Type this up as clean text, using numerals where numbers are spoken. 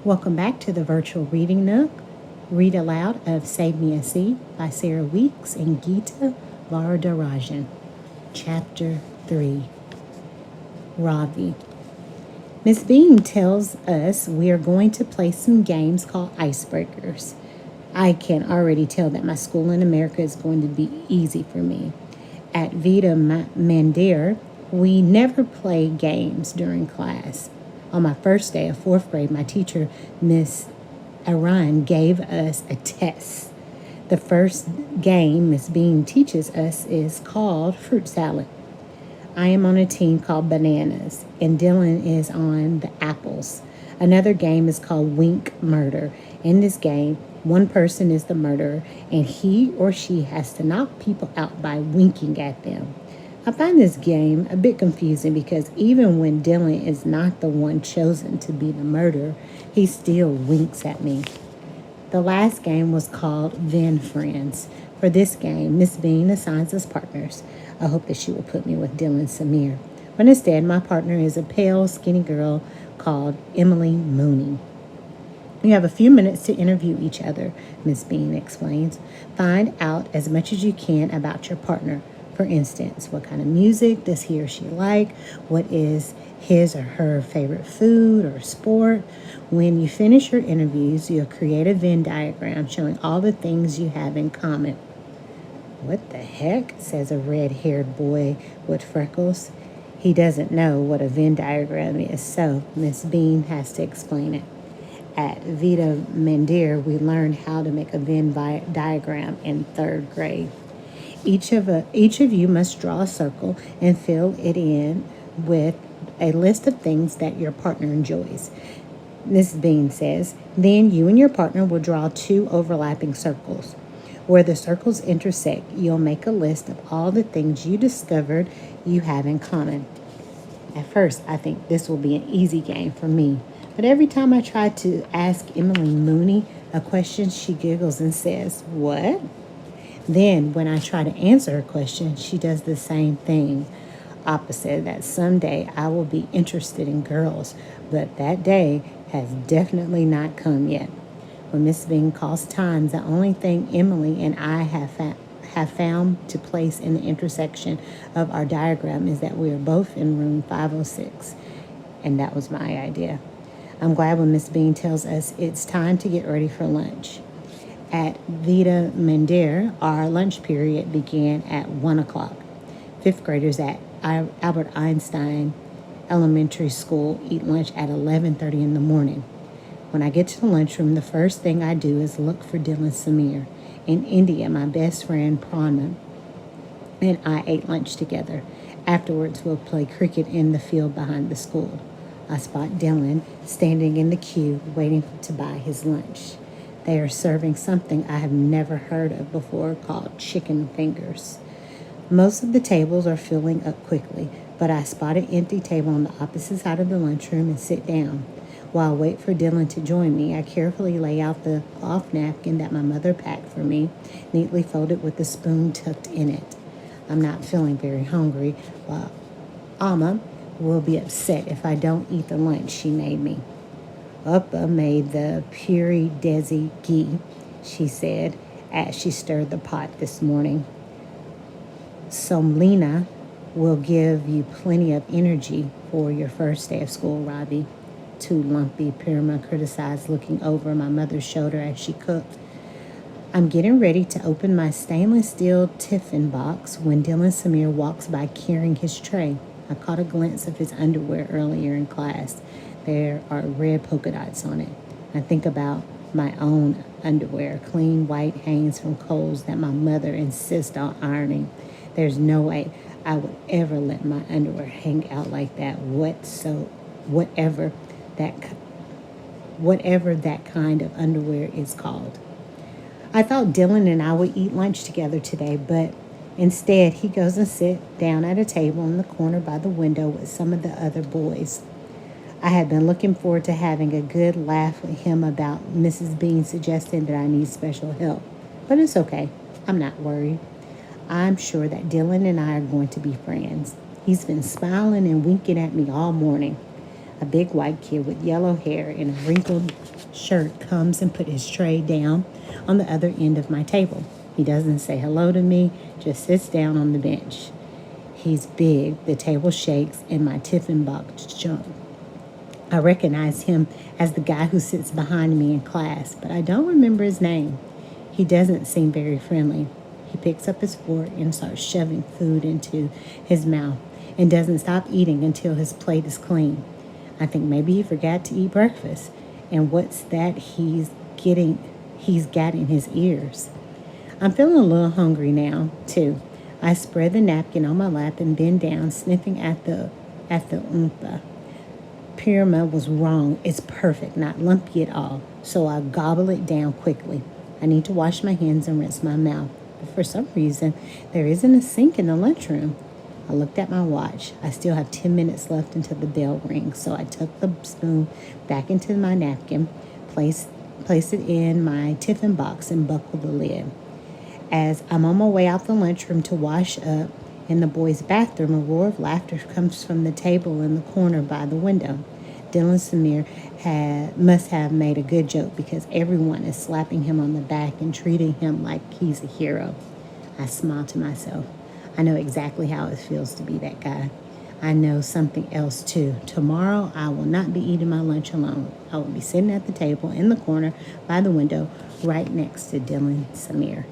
Welcome back to the Virtual Reading Nook, Read Aloud of Save Me a Seat by Sarah Weeks and Gita Varadarajan. Chapter 3, Ravi. Miss Bean tells us we are going to play some games called icebreakers. I can already tell that my school in America is going to be easy for me. At Vita Mandir, we never play games during class. On my first day of fourth grade, my teacher, Miss Aran, gave us a test. The first game Miss Bean teaches us is called fruit salad. I am on a team called Bananas, and Dylan is on the apples. Another game is called Wink Murder. In this game, one person is the murderer, and he or she has to knock people out by winking at them. I find this game a bit confusing because even when Dylan is not the one chosen to be the murderer, he still winks at me. The last game was called Then Friends. For this game, Miss Bean assigns us partners. I hope that she will put me with Dylan Samir. But instead, my partner is a pale, skinny girl called Emily Mooney. You have a few minutes to interview each other, Miss Bean explains. Find out as much as you can about your partner. For instance, what kind of music does he or she like? What is his or her favorite food or sport? When you finish your interviews, you'll create a Venn diagram showing all the things you have in common. What the heck? Says a red-haired boy with freckles. He doesn't know what a Venn diagram is, so Miss Bean has to explain it. At Vita Mandir, we learned how to make a Venn diagram in third grade. Each of you must draw a circle and fill it in with a list of things that your partner enjoys. Mrs. Bean says, then you and your partner will draw two overlapping circles. Where the circles intersect, you'll make a list of all the things you discovered you have in common. At first, I think this will be an easy game for me, but every time I try to ask Emily Mooney a question, she giggles and says, "What?" Then, when I try to answer her question, she does the same thing. Opposite, that someday I will be interested in girls, but that day has definitely not come yet. When Miss Bean calls times, the only thing Emily and I have found to place in the intersection of our diagram is that we are both in room 506, and that was my idea. I'm glad when Miss Bean tells us it's time to get ready for lunch. At Vita Mandir, our lunch period began at 1 o'clock. Fifth graders at Albert Einstein Elementary School eat lunch at 11:30 in the morning. When I get to the lunchroom, the first thing I do is look for Dylan Samir. In India, my best friend Prana and I ate lunch together. Afterwards, we'll play cricket in the field behind the school. I spot Dylan standing in the queue waiting to buy his lunch. They are serving something I have never heard of before called chicken fingers. Most of the tables are filling up quickly, but I spot an empty table on the opposite side of the lunchroom and sit down. While I wait for Dylan to join me, I carefully lay out the cloth napkin that my mother packed for me, neatly folded with the spoon tucked in it. I'm not feeling very hungry, but Alma will be upset if I don't eat the lunch she made me. Uppa made the puri desi ghee, she said, as she stirred the pot this morning. Somlina will give you plenty of energy for your first day of school, Ravi. Too lumpy, Pirma criticized, looking over my mother's shoulder as she cooked. I'm getting ready to open my stainless steel tiffin box when Dylan Samir walks by carrying his tray. I caught a glimpse of his underwear earlier in class. There are red polka dots on it. I think about my own underwear, clean white Hanes from Kohl's that my mother insists on ironing. There's no way I would ever let my underwear hang out like that. Whatever that kind of underwear is called. I thought Dylan and I would eat lunch together today, but instead he goes and sits down at a table in the corner by the window with some of the other boys. I had been looking forward to having a good laugh with him about Mrs. Bean suggesting that I need special help, but it's okay. I'm not worried. I'm sure that Dylan and I are going to be friends. He's been smiling and winking at me all morning. A big white kid with yellow hair and a wrinkled shirt comes and put his tray down on the other end of my table. He doesn't say hello to me, just sits down on the bench. He's big, the table shakes, and my tiffin box jump. I recognize him as the guy who sits behind me in class, but I don't remember his name. He doesn't seem very friendly. He picks up his fork and starts shoving food into his mouth and doesn't stop eating until his plate is clean. I think maybe he forgot to eat breakfast, and what's that he's got in his ears. I'm feeling a little hungry now, too. I spread the napkin on my lap and bend down, sniffing at the oompa. Pyramid was wrong. It's perfect, not lumpy at all. So I gobble it down quickly. I need to wash my hands and rinse my mouth. But for some reason, there isn't a sink in the lunchroom. I looked at my watch. I still have 10 minutes left until the bell rings. So I tucked the spoon back into my napkin, placed it in my tiffin box, and buckled the lid. As I'm on my way out the lunchroom to wash up in the boys' bathroom, a roar of laughter comes from the table in the corner by the window. Dylan Samir must have made a good joke because everyone is slapping him on the back and treating him like he's a hero. I smile to myself. I know exactly how it feels to be that guy. I know something else too. Tomorrow, I will not be eating my lunch alone. I will be sitting at the table in the corner by the window right next to Dylan Samir.